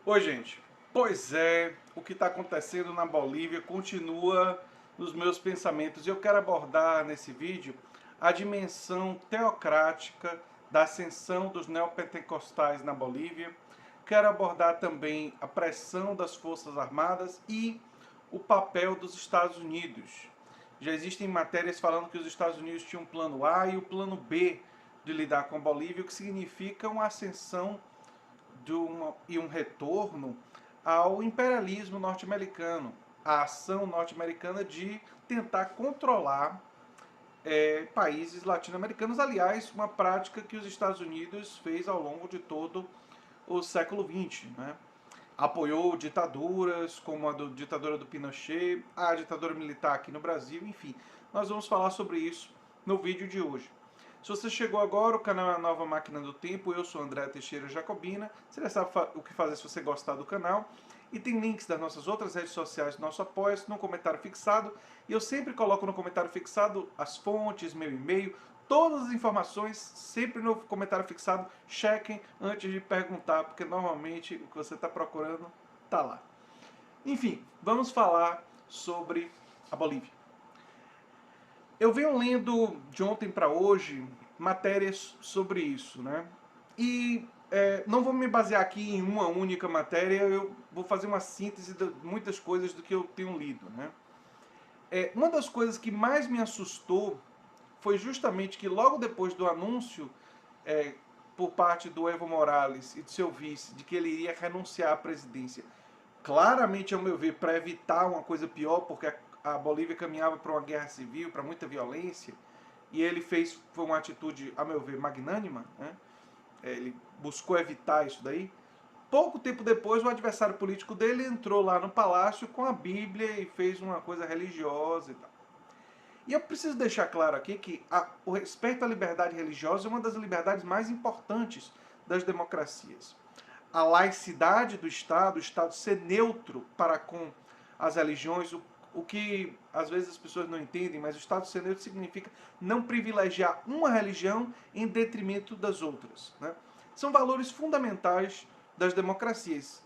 Oi, gente. Pois é, o que está acontecendo na Bolívia continua nos meus pensamentos. E eu quero abordar nesse vídeo a dimensão teocrática da ascensão dos neopentecostais na Bolívia. Quero abordar também a pressão das Forças Armadas e o papel dos Estados Unidos. Já existem matérias falando que os Estados Unidos tinham um plano A e o plano B de lidar com a Bolívia, o que significa uma ascensão e um retorno ao imperialismo norte-americano, a ação norte-americana de tentar controlar países latino-americanos. Aliás, uma prática que os Estados Unidos fez ao longo de todo o século XX. Né? Apoiou ditaduras, como a ditadura do Pinochet, a ditadura militar aqui no Brasil, enfim. Nós vamos falar sobre isso no vídeo de hoje. Se você chegou agora, o canal é a Nova Máquina do Tempo, eu sou André Teixeira Jacobina. Você já sabe o que fazer se você gostar do canal. E tem links das nossas outras redes sociais do nosso apoio no comentário fixado. E eu sempre coloco no comentário fixado as fontes, meu e-mail, todas as informações, sempre no comentário fixado. Chequem antes de perguntar, porque normalmente o que você está procurando está lá. Enfim, vamos falar sobre a Bolívia. Eu venho lendo de ontem para hoje matérias sobre isso, né? E não vou me basear aqui em uma única matéria, eu vou fazer uma síntese de muitas coisas do que eu tenho lido, né? Uma das coisas que mais me assustou foi justamente que logo depois do anúncio por parte do Evo Morales e do seu vice de que ele iria renunciar à presidência, claramente, ao meu ver, para evitar uma coisa pior, porque a Bolívia caminhava para uma guerra civil, para muita violência, e ele foi uma atitude, a meu ver, magnânima, né? Ele buscou evitar isso daí. Pouco tempo depois, o adversário político dele entrou lá no palácio com a Bíblia e fez uma coisa religiosa e tal. E eu preciso deixar claro aqui que o respeito à liberdade religiosa é uma das liberdades mais importantes das democracias. A laicidade do Estado, o Estado ser neutro para com as religiões, o que às vezes as pessoas não entendem, mas o Estado ser neutro significa não privilegiar uma religião em detrimento das outras. Né? São valores fundamentais das democracias.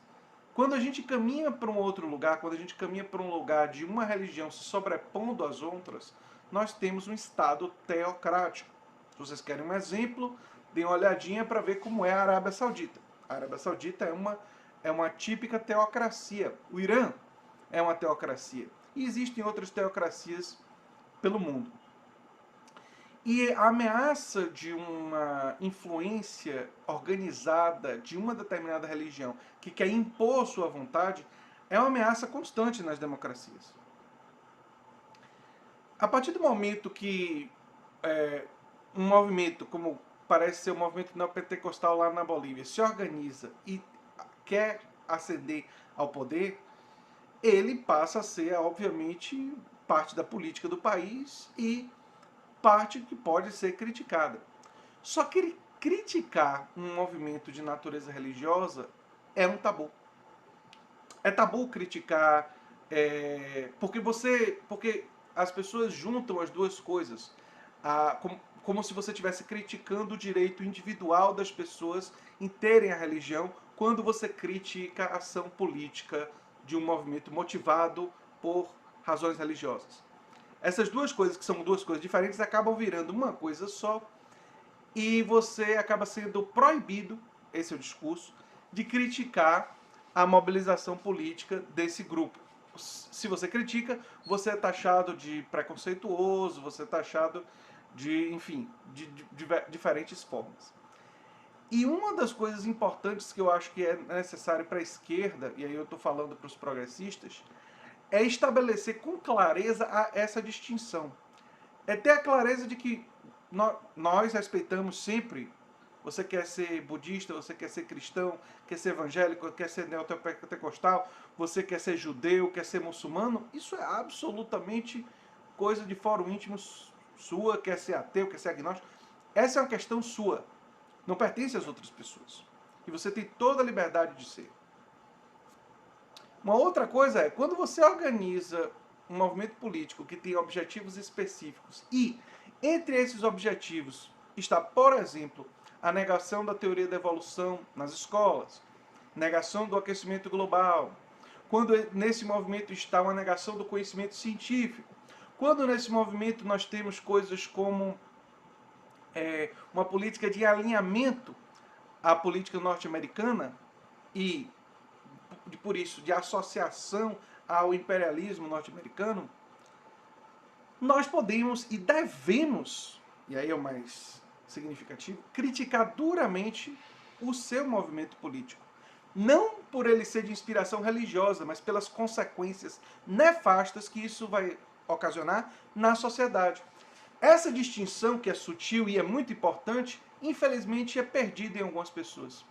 Quando a gente caminha para um outro lugar, quando a gente caminha para um lugar de uma religião se sobrepondo às outras, nós temos um Estado teocrático. Se vocês querem um exemplo, deem uma olhadinha para ver como é a Arábia Saudita. A Arábia Saudita é uma típica teocracia. O Irã é uma teocracia. E existem outras teocracias pelo mundo. E a ameaça de uma influência organizada de uma determinada religião que quer impor sua vontade é uma ameaça constante nas democracias. A partir do momento que um movimento, como parece ser o movimento neopentecostal lá na Bolívia, se organiza e quer ascender ao poder, ele passa a ser, obviamente, parte da política do país e parte que pode ser criticada. Só que criticar um movimento de natureza religiosa é um tabu. É tabu criticar, porque as pessoas juntam as duas coisas, como se você estivesse criticando o direito individual das pessoas em terem a religião, quando você critica a ação política de um movimento motivado por razões religiosas. Essas duas coisas, que são duas coisas diferentes, acabam virando uma coisa só, e você acaba sendo proibido, esse é o discurso, de criticar a mobilização política desse grupo. Se você critica, você é taxado de preconceituoso, você é taxado de, enfim, de diferentes formas. E uma das coisas importantes que eu acho que é necessário para a esquerda, e aí eu estou falando para os progressistas, é estabelecer com clareza essa distinção. É ter a clareza de que nós respeitamos sempre. Você quer ser budista, você quer ser cristão, quer ser evangélico, quer ser neopentecostal, você quer ser judeu, quer ser muçulmano, isso é absolutamente coisa de fórum íntimo sua, quer ser ateu, quer ser agnóstico. Essa é uma questão sua, não pertence às outras pessoas. E você tem toda a liberdade de ser. Uma outra coisa é, quando você organiza um movimento político que tem objetivos específicos e, entre esses objetivos, está, por exemplo, a negação da teoria da evolução nas escolas, negação do aquecimento global, quando nesse movimento está uma negação do conhecimento científico, quando nesse movimento nós temos coisas como uma política de alinhamento à política norte-americana e, por isso, de associação ao imperialismo norte-americano, nós podemos e devemos, e aí é o mais significativo, criticar duramente o seu movimento político. Não por ele ser de inspiração religiosa, mas pelas consequências nefastas que isso vai ocasionar na sociedade. Essa distinção, que é sutil e é muito importante, infelizmente é perdida em algumas pessoas.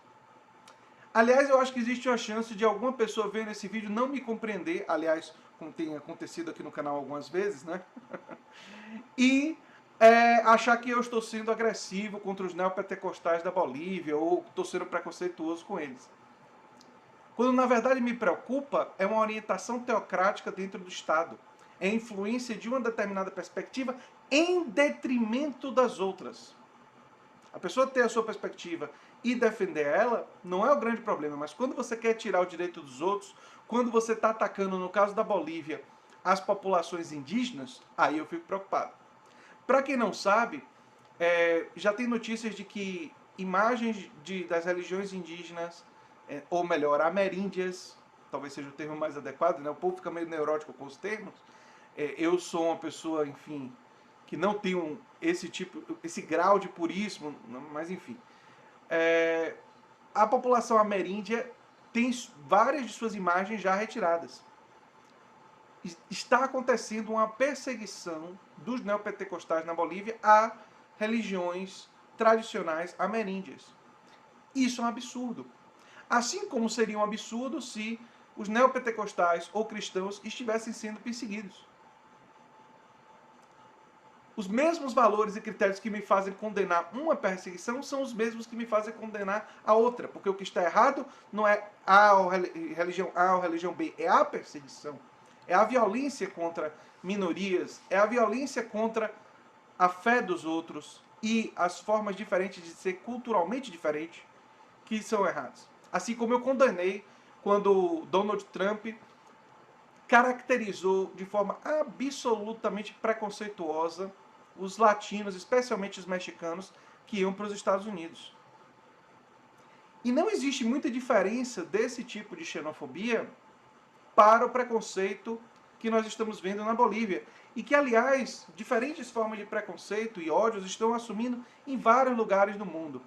Aliás, eu acho que existe uma chance de alguma pessoa vendo esse vídeo não me compreender, aliás, como tem acontecido aqui no canal algumas vezes, né? E achar que eu estou sendo agressivo contra os neopentecostais da Bolívia ou estou sendo preconceituoso com eles. Quando na verdade me preocupa é uma orientação teocrática dentro do Estado. É a influência de uma determinada perspectiva em detrimento das outras. A pessoa ter a sua perspectiva e defender ela não é o grande problema, mas quando você quer tirar o direito dos outros, quando você está atacando, no caso da Bolívia, as populações indígenas, aí eu fico preocupado. Para quem não sabe, já tem notícias de que imagens das religiões indígenas, ou melhor, ameríndias, talvez seja o termo mais adequado, né? O povo fica meio neurótico com os termos. Eu sou uma pessoa, enfim, que não tem esse grau de purismo, mas enfim. A população ameríndia tem várias de suas imagens já retiradas. Está acontecendo uma perseguição dos neopentecostais na Bolívia a religiões tradicionais ameríndias. Isso é um absurdo. Assim como seria um absurdo se os neopentecostais ou cristãos estivessem sendo perseguidos. Os mesmos valores e critérios que me fazem condenar uma perseguição são os mesmos que me fazem condenar a outra. Porque o que está errado não é a religião A ou religião B, é a perseguição. É a violência contra minorias, é a violência contra a fé dos outros e as formas diferentes de ser culturalmente diferente que são erradas. Assim como eu condenei quando Donald Trump caracterizou de forma absolutamente preconceituosa os latinos, especialmente os mexicanos, que iam para os Estados Unidos. E não existe muita diferença desse tipo de xenofobia para o preconceito que nós estamos vendo na Bolívia. E que, aliás, diferentes formas de preconceito e ódios estão assumindo em vários lugares do mundo.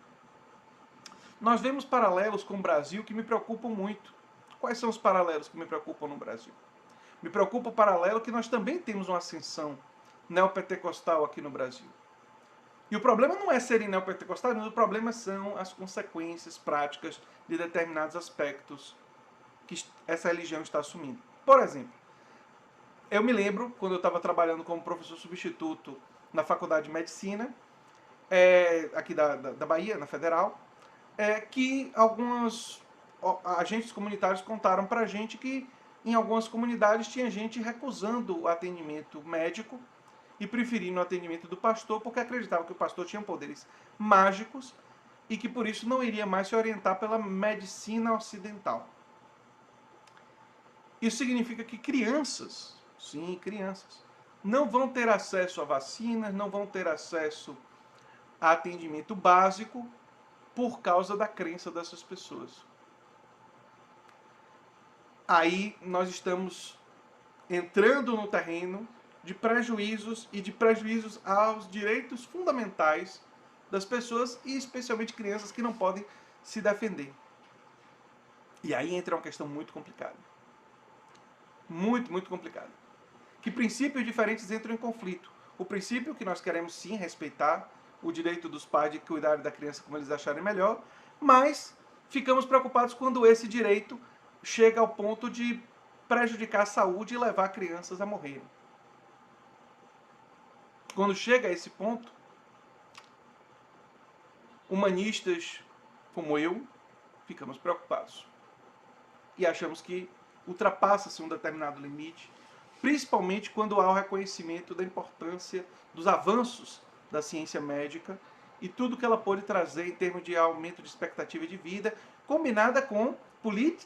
Nós vemos paralelos com o Brasil que me preocupam muito. Quais são os paralelos que me preocupam no Brasil? Me preocupa o paralelo que nós também temos uma ascensão neopentecostal aqui no Brasil. E o problema não é serem neopentecostais, mas o problema são as consequências práticas de determinados aspectos que essa religião está assumindo. Por exemplo, eu me lembro, quando eu estava trabalhando como professor substituto na Faculdade de Medicina, aqui da Bahia, na Federal, que alguns agentes comunitários contaram para a gente que em algumas comunidades tinha gente recusando o atendimento médico e preferindo o atendimento do pastor porque acreditava que o pastor tinha poderes mágicos e que por isso não iria mais se orientar pela medicina ocidental. Isso significa que crianças, sim, crianças, não vão ter acesso a vacinas, não vão ter acesso a atendimento básico por causa da crença dessas pessoas. Aí nós estamos entrando no terreno de prejuízos e de prejuízos aos direitos fundamentais das pessoas e especialmente crianças que não podem se defender. E aí entra uma questão muito complicada. Muito, muito complicada. Que princípios diferentes entram em conflito. O princípio que nós queremos sim respeitar, o direito dos pais de cuidar da criança como eles acharem melhor, mas ficamos preocupados quando esse direito chega ao ponto de prejudicar a saúde e levar crianças a morrerem. Quando chega a esse ponto, humanistas como eu, ficamos preocupados. E achamos que ultrapassa-se um determinado limite, principalmente quando há o reconhecimento da importância dos avanços da ciência médica e tudo que ela pode trazer em termos de aumento de expectativa de vida, combinada com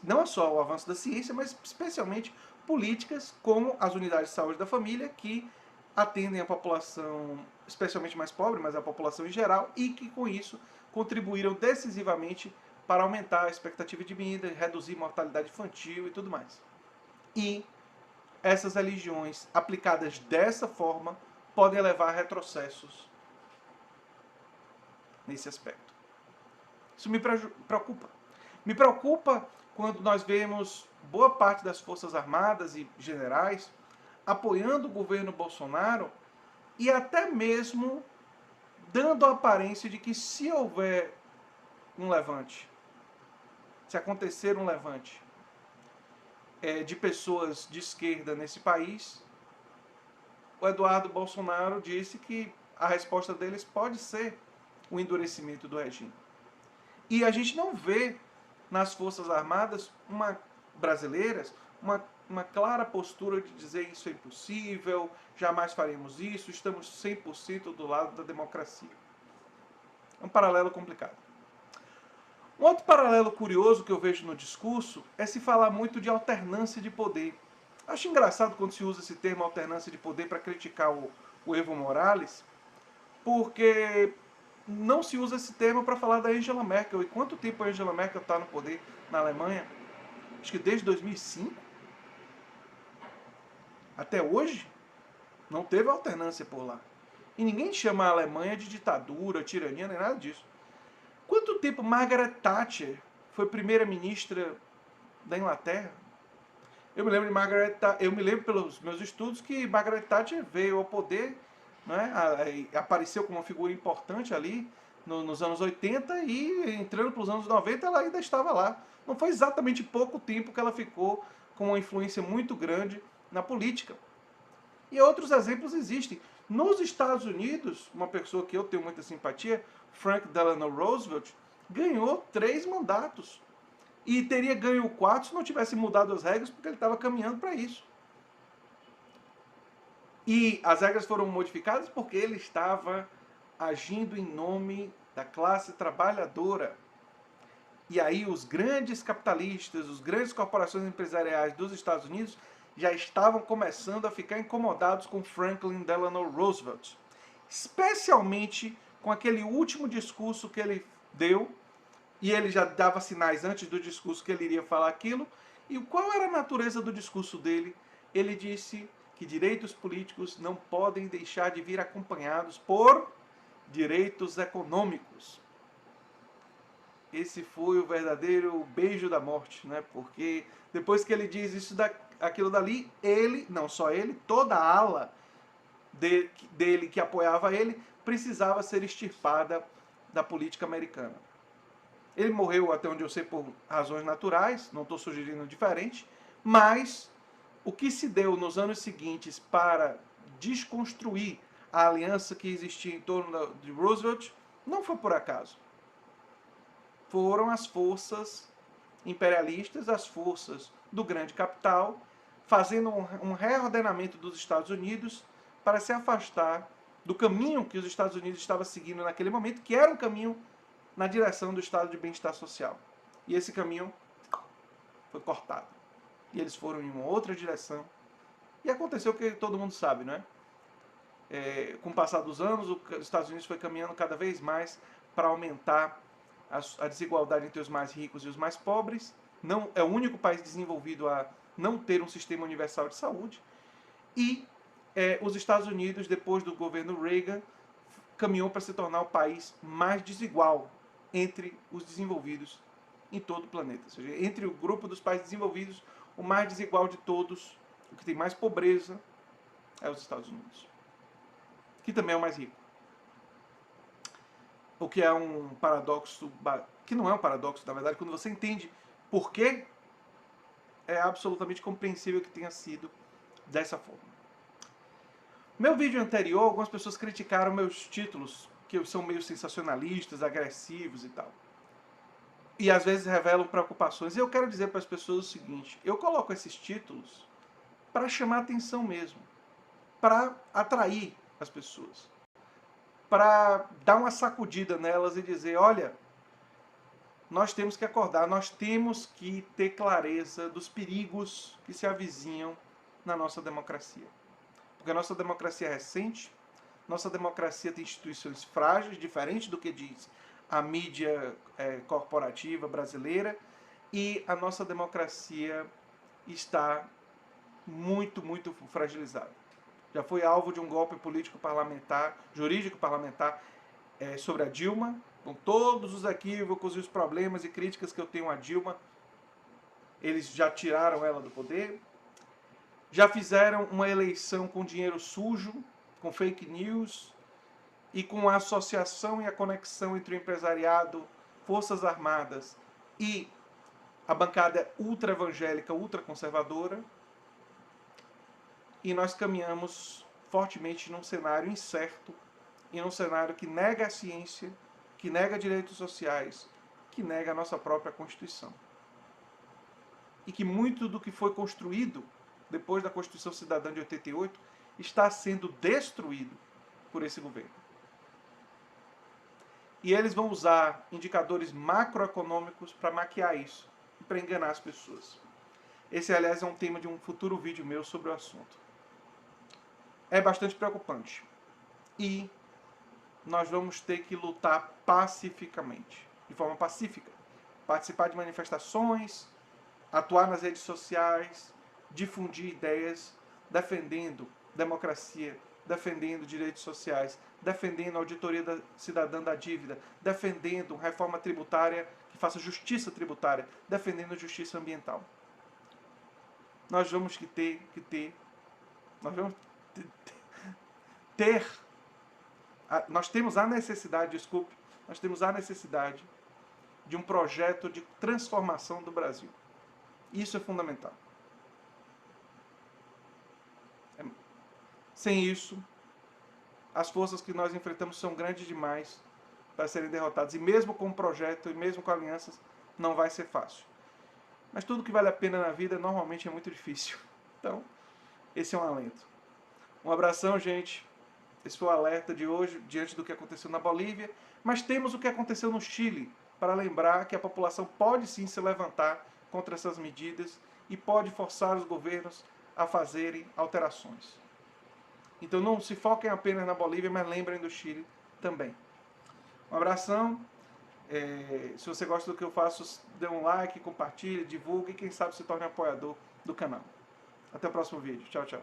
não é só o avanço da ciência, mas especialmente políticas como as unidades de saúde da família, que atendem a população, especialmente mais pobre, mas a população em geral, e que com isso contribuíram decisivamente para aumentar a expectativa de vida, reduzir mortalidade infantil e tudo mais. E essas religiões aplicadas dessa forma podem levar a retrocessos nesse aspecto. Isso me preocupa. Me preocupa quando nós vemos boa parte das Forças Armadas e generais apoiando o governo Bolsonaro e até mesmo dando a aparência de que se houver um levante, se acontecer um levante de pessoas de esquerda nesse país, o Eduardo Bolsonaro disse que a resposta deles pode ser o endurecimento do regime. E a gente não vê nas Forças Armadas brasileiras uma clara postura de dizer isso é impossível, jamais faremos isso, estamos 100% do lado da democracia. É um paralelo complicado. Um outro paralelo curioso que eu vejo no discurso é se falar muito de alternância de poder. Acho engraçado quando se usa esse termo alternância de poder para criticar o Evo Morales, porque não se usa esse termo para falar da Angela Merkel. E quanto tempo a Angela Merkel está no poder na Alemanha? Acho que desde 2005. Até hoje, não teve alternância por lá. E ninguém chama a Alemanha de ditadura, tirania, nem nada disso. Quanto tempo Margaret Thatcher foi primeira-ministra da Inglaterra? Eu me lembro eu me lembro pelos meus estudos que Margaret Thatcher veio ao poder, né, apareceu como uma figura importante ali nos anos 80 e entrando para os anos 90 ela ainda estava lá. Não foi exatamente pouco tempo que ela ficou com uma influência muito grande na política. E outros exemplos existem. Nos Estados Unidos, uma pessoa que eu tenho muita simpatia, Frank Delano Roosevelt, ganhou 3 mandatos. E teria ganho o 4 se não tivesse mudado as regras, porque ele estava caminhando para isso. E as regras foram modificadas porque ele estava agindo em nome da classe trabalhadora. E aí os grandes capitalistas, os grandes corporações empresariais dos Estados Unidos já estavam começando a ficar incomodados com Franklin Delano Roosevelt. Especialmente com aquele último discurso que ele deu, e ele já dava sinais antes do discurso que ele iria falar aquilo. E qual era a natureza do discurso dele? Ele disse que direitos políticos não podem deixar de vir acompanhados por direitos econômicos. Esse foi o verdadeiro beijo da morte, né? Porque depois que ele diz aquilo dali, ele, não só ele, toda a ala dele que apoiava ele, precisava ser extirpada da política americana. Ele morreu, até onde eu sei, por razões naturais, não estou sugerindo diferente, mas o que se deu nos anos seguintes para desconstruir a aliança que existia em torno de Roosevelt não foi por acaso. Foram as forças imperialistas, as forças do grande capital, fazendo um reordenamento dos Estados Unidos para se afastar do caminho que os Estados Unidos estavam seguindo naquele momento, que era um caminho na direção do estado de bem-estar social. E esse caminho foi cortado. E eles foram em uma outra direção. E aconteceu o que todo mundo sabe, né? Com o passar dos anos, os Estados Unidos foi caminhando cada vez mais para aumentar a desigualdade entre os mais ricos e os mais pobres. Não, é o único país desenvolvido a não ter um sistema universal de saúde. E os Estados Unidos, depois do governo Reagan, caminhou para se tornar o país mais desigual entre os desenvolvidos em todo o planeta. Ou seja, entre o grupo dos países desenvolvidos, o mais desigual de todos, o que tem mais pobreza, é os Estados Unidos. Que também é o mais rico. O que é um paradoxo, que não é um paradoxo, na verdade, quando você entende por quê, é absolutamente compreensível que tenha sido dessa forma. Meu vídeo anterior, algumas pessoas criticaram meus títulos, que são meio sensacionalistas, agressivos e tal. E às vezes revelam preocupações. E eu quero dizer para as pessoas o seguinte, eu coloco esses títulos para chamar atenção mesmo, para atrair as pessoas, para dar uma sacudida nelas e dizer, olha, nós temos que acordar, nós temos que ter clareza dos perigos que se avizinham na nossa democracia. Porque a nossa democracia é recente, nossa democracia tem instituições frágeis, diferente do que diz a mídia corporativa brasileira, e a nossa democracia está muito, muito fragilizada. Já foi alvo de um golpe político parlamentar, jurídico parlamentar, sobre a Dilma, com todos os equívocos e os problemas e críticas que eu tenho a Dilma, eles já tiraram ela do poder. Já fizeram uma eleição com dinheiro sujo, com fake news e com a associação e a conexão entre o empresariado, Forças Armadas e a bancada ultra-evangélica, ultra-conservadora. E nós caminhamos fortemente num cenário incerto e num cenário que nega a ciência, que nega direitos sociais, que nega a nossa própria Constituição. E que muito do que foi construído depois da Constituição Cidadã de 88 está sendo destruído por esse governo. E eles vão usar indicadores macroeconômicos para maquiar isso e para enganar as pessoas. Esse, aliás, é um tema de um futuro vídeo meu sobre o assunto. É bastante preocupante. E nós vamos ter que lutar pacificamente, de forma pacífica. Participar de manifestações, atuar nas redes sociais, difundir ideias, defendendo democracia, defendendo direitos sociais, defendendo a auditoria cidadã da dívida, defendendo reforma tributária que faça justiça tributária, defendendo justiça ambiental. Nós vamos nós temos a necessidade de um projeto de transformação do Brasil. Isso é fundamental. Sem isso, as forças que nós enfrentamos são grandes demais para serem derrotadas. E mesmo com um projeto, e mesmo com alianças, não vai ser fácil. Mas tudo que vale a pena na vida, normalmente é muito difícil. Então, esse é um alento. Um abração, gente. Esse foi o alerta de hoje, diante do que aconteceu na Bolívia. Mas temos o que aconteceu no Chile, para lembrar que a população pode sim se levantar contra essas medidas e pode forçar os governos a fazerem alterações. Então não se foquem apenas na Bolívia, mas lembrem do Chile também. Um abração. Se você gosta do que eu faço, dê um like, compartilhe, divulgue e quem sabe se torne apoiador do canal. Até o próximo vídeo. Tchau, tchau.